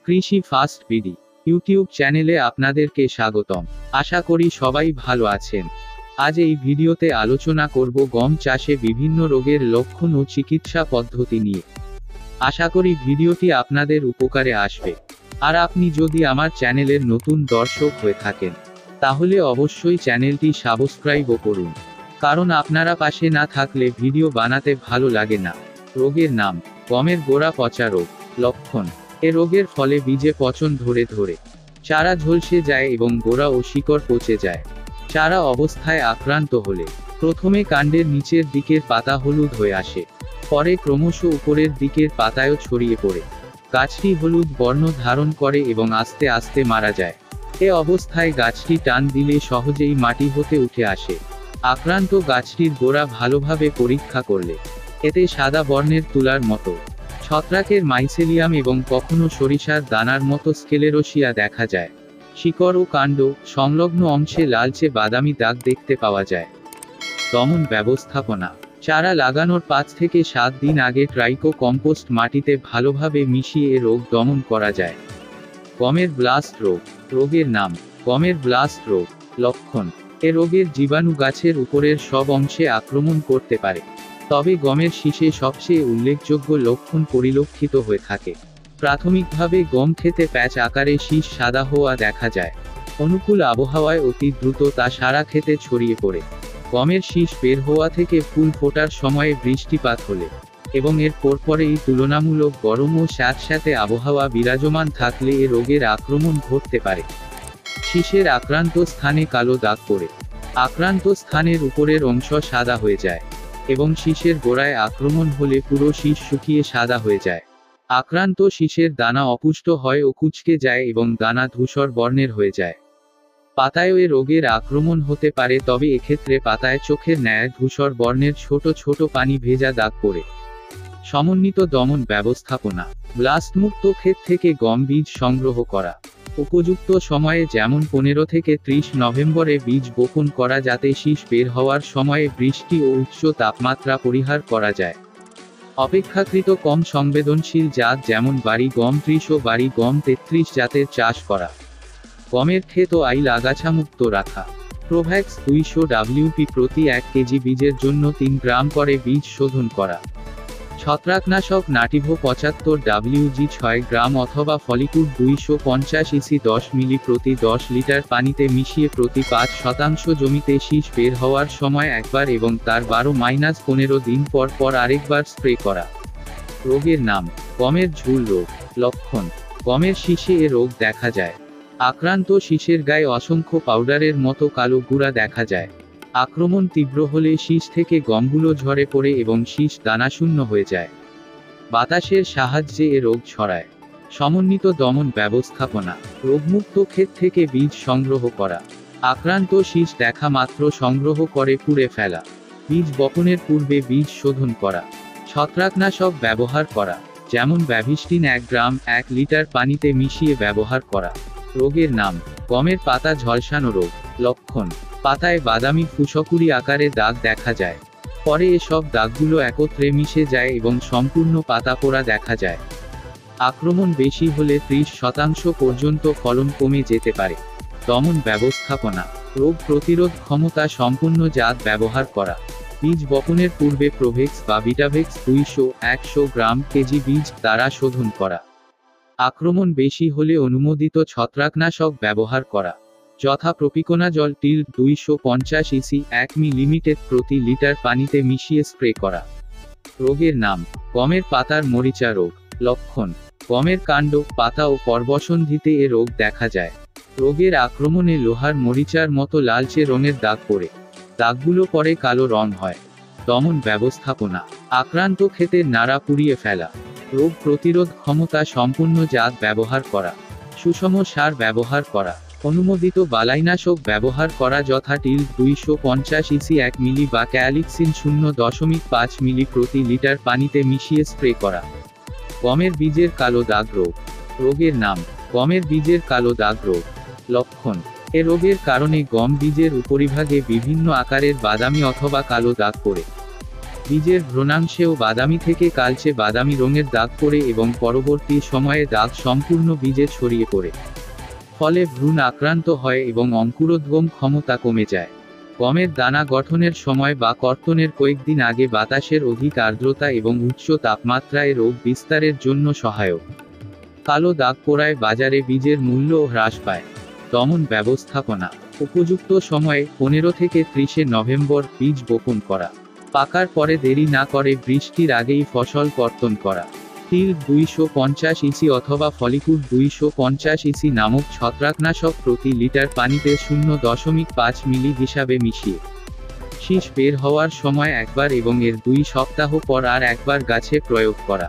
কৃষি fast BD YouTube চ্যানেলে আপনাদেরকে স্বাগতম। আশা করি সবাই ভালো আছেন। আজ এই ভিডিওতে আলোচনা করব গম চাষে বিভিন্ন রোগের লক্ষণ ও চিকিৎসা পদ্ধতি নিয়ে। আশা করি ভিডিওটি আপনাদের উপকারে আসবে। আর আপনি যদি আমার চ্যানেলের নতুন দর্শক হয়ে থাকেন তাহলে অবশ্যই চ্যানেলটি সাবস্ক্রাইবও করুন, কারণ আপনারা পাশে না থাকলে ভিডিও বানাতে ভালো লাগে না। রোগের নাম: গমের গোড়া পচা রোগ। লক্ষণ: এ রোগের ফলে বীজে পচন ধরে চারা ঝলসে যায় এবং গোড়া ও শিকড় পচে যায়। চারা অবস্থায় আক্রান্ত হলে প্রথমে কাণ্ডের নিচের দিকের পাতা হলুদ হয়ে আসে, পরে ক্রমশ উপরের দিকের পাতায়ও ছড়িয়ে পড়ে গাছটি হলুদ বর্ণ ধারণ করে এবং আস্তে আস্তে মারা যায়। এ অবস্থায় গাছটি টান দিলে সহজেই মাটি হতে উঠে আসে। আক্রান্ত গাছটির গোড়া ভালোভাবে পরীক্ষা করলে এতে সাদা বর্ণের তুলার মতো ছত্রাকের মাইসেলিয়াম এবং কখনো সরিষার দানার মতো স্কেলেরোসিয়া দেখা যায়। শিকড় ও কাণ্ড সংলগ্ন অংশে লালচে বাদামি দাগ দেখতে পাওয়া যায়। দমন ব্যবস্থাপনা: চারা লাগানোর 5 থেকে 7 দিন আগে ট্রাইকো কম্পোস্ট মাটিতে ভালোভাবে মিশিয়ে এ রোগ দমন করা যায়। গমের ব্লাস্ট রোগ। রোগের নাম: গমের ব্লাস্ট রোগ। লক্ষণ: এ রোগের জীবাণু গাছের উপরের সব অংশে আক্রমণ করতে পারে, তবে গমের শীষে সবচেয়ে উল্লেখযোগ্য লক্ষণ পরিলক্ষিত হয়ে থাকে। প্রাথমিকভাবে গম খেতে প্যাচ আকারে শীষ সাদা হওয়া দেখা যায়। অনুকূল আবহাওয়ায় অতি দ্রুত তা সারা ক্ষেতে ছড়িয়ে পড়ে। গমের শীষ বের হওয়া থেকে ফুল ফোটার সময়ে বৃষ্টিপাত হলে এবং এর পরপরেই তুলনামূলক গরম ও স্যাঁতস্যাঁতে আবহাওয়া বিরাজমান থাকলে এ রোগের আক্রমণ ঘটতে পারে। শীষের আক্রান্ত স্থানে কালো দাগ পড়ে আক্রান্ত স্থানের উপরের অংশ সাদা হয়ে যায় এবং শীষের গোড়ায় আক্রমণ হলে পুরো শীষ শুকিয়ে সাদা হয়ে যায়। আক্রান্ত শীষের দানা অপুষ্ট হয় ও কুঁচকে যায় এবং দানা ধূসর বর্ণের হয়ে যায়। পাতায়ও এ রোগের আক্রমণ হতে পারে, তবে এক্ষেত্রে পাতায় চোখের ন্যায় ধূসর বর্ণের ছোট ছোট পানি ভেজা দাগ পড়ে। সমন্বিত দমন ব্যবস্থাপনা: ব্লাস্টমুক্ত ক্ষেত থেকে গম বীজ সংগ্রহ করা। উপযুক্ত সময়ে যেমন 15 থেকে 30 নভেম্বরে বীজ বপন করা, যাতে শীষ বের হওয়ার সময়ে বৃষ্টি ও উচ্চ তাপমাত্রা পরিহার করা যায়। অপেক্ষাকৃত কম সংবেদনশীল জাত যেমন বাড়ি গম 30 ও বাড়ি গম 33 জাতের চাষ করা। গমের ক্ষেত ও আইল আগাছামুক্ত রাখা। প্রোভ্যাক্স 200 WP প্রতি 1 কেজি বীজের জন্য 3 গ্রাম করে বীজ শোধন করা। ছত্রাকনাশক নাটিভো 75 WG 6 গ্রাম অথবা ফলিকুড 250 EC 10 মিলি প্রতি 10 লিটার পানিতে মিশিয়ে প্রতি 5% জমিতে শীষ বের হওয়ার সময় একবার এবং তার 12-15 দিন পর পর আরেকবার স্প্রে করা। রোগের নাম: গমের ঝুল রোগ। লক্ষণ: গমের শীষে এ রোগ দেখা যায়। আক্রান্ত শীষের গায়ে অসংখ্য পাউডারের মতো কালো গুঁড়া দেখা যায়। আক্রমণ তীব্র হলে শীষ থেকে গমগুলো ঝরে পড়ে এবং শীষ দানাশূন্য হয়ে যায়। বাতাসের সাহায্যে এ রোগ ছড়ায়। সমন্বিত দমন ব্যবস্থাপনা: রোগমুক্ত ক্ষেত থেকে বীজ সংগ্রহ করা। আক্রান্ত শীষ দেখা মাত্র সংগ্রহ করে পুড়ে ফেলা। বীজ বপনের পূর্বে বীজ শোধন করা। ছত্রাকনাশক ব্যবহার করা, যেমন ব্যাভিস্টিন 1 গ্রাম 1 লিটার পানিতে মিশিয়ে ব্যবহার করা। রোগের নাম: গমের পাতা ঝলসানো রোগ। লক্ষণ: পাতায় বাদামি ফুসকুড়ি আকারে দাগ দেখা যায়। পরে এসব দাগগুলো একত্রে মিশে যায় এবং সম্পূর্ণ পাতা পোড়া দেখা যায়। আক্রমণ বেশি হলে 30% পর্যন্ত ফলন কমে যেতে পারে। দমন ব্যবস্থাপনা: রোগ প্রতিরোধ ক্ষমতা সম্পন্ন জাত ব্যবহার করা। বীজ বপনের পূর্বে প্রোভেক্স বা ভিটাভেক্স 200-100 গ্রাম কেজি বীজ দ্বারা শোধন করা। আক্রমণ বেশি হলে অনুমোদিত ছত্রাকনাশক ব্যবহার করা, যথা প্রপিকোনাজল টিল 250 EC 1 মিলিমিটার প্রতি লিটার পানিতে মিশিয়ে স্প্রে করা। রোগের নাম: গমের পাতার মরিচা রোগ। লক্ষণ: গমের কাণ্ড, পাতা ও পর্বসন্ধিতে এ রোগ দেখা যায়। রোগের আক্রমণে লোহার মরিচার মতো লালচে রঙের দাগ পড়ে দাগগুলো পরে কালো রং হয়। দমন ব্যবস্থাপনা: আক্রান্ত ক্ষেতের নাড়া পুড়িয়ে ফেলা। রোগ প্রতিরোধ ক্ষমতা সম্পন্ন জাত ব্যবহার করা। সুষম সার ব্যবহার করা। অনুমোদিত বালাইনাশক ব্যবহার করা, যথা টিল 250 EC 1 মিলি বা ক্যালিক্সিন 0.5 মিলি প্রতি লিটার পানিতে মিশিয়ে স্প্রে করা। গমের বীজের কালো দাগ রোগ। রোগের নাম: গমের বীজের কালো দাগ রোগ। লক্ষণ: এ রোগের কারণে গম বীজের উপরিভাগে বিভিন্ন আকারের বাদামি অথবা কালো দাগ পড়ে বীজের ভ্রূণাংশেও বাদামি থেকে কালচে বাদামি রঙের দাগ পড়ে এবং পরবর্তী সময়ে দাগ সম্পূর্ণ বীজে ছড়িয়ে পড়ে। ফলে ভ্রূণ আক্রান্ত হয় এবং অঙ্কুরোদ্গম ক্ষমতা কমে যায়। গমের দানা গঠনের সময় বা কর্তনের কয়েকদিন আগে বাতাসের অধিক আর্দ্রতা এবং উচ্চ তাপমাত্রায় রোগ বিস্তারের জন্য সহায়ক। কালো দাগ পড়ায় বাজারে বীজের মূল্যও হ্রাস পায়। দমন ব্যবস্থাপনা। উপযুক্ত সময়ে 15 থেকে 30 নভেম্বর বীজ বপন করা। পাকার পরে দেরি না করে বৃষ্টির আগেই ফসল কর্তন করা। তিল 250 ইসি অথবা ফলিকুড 250 ইসি নামক ছত্রাকনাশক প্রতি লিটার পানিতে 0.5 মিলি হিসাবে মিশিয়ে শীষ বের হওয়ার সময় একবার এবং এর 2 সপ্তাহ পর আর একবার গাছে প্রয়োগ করা।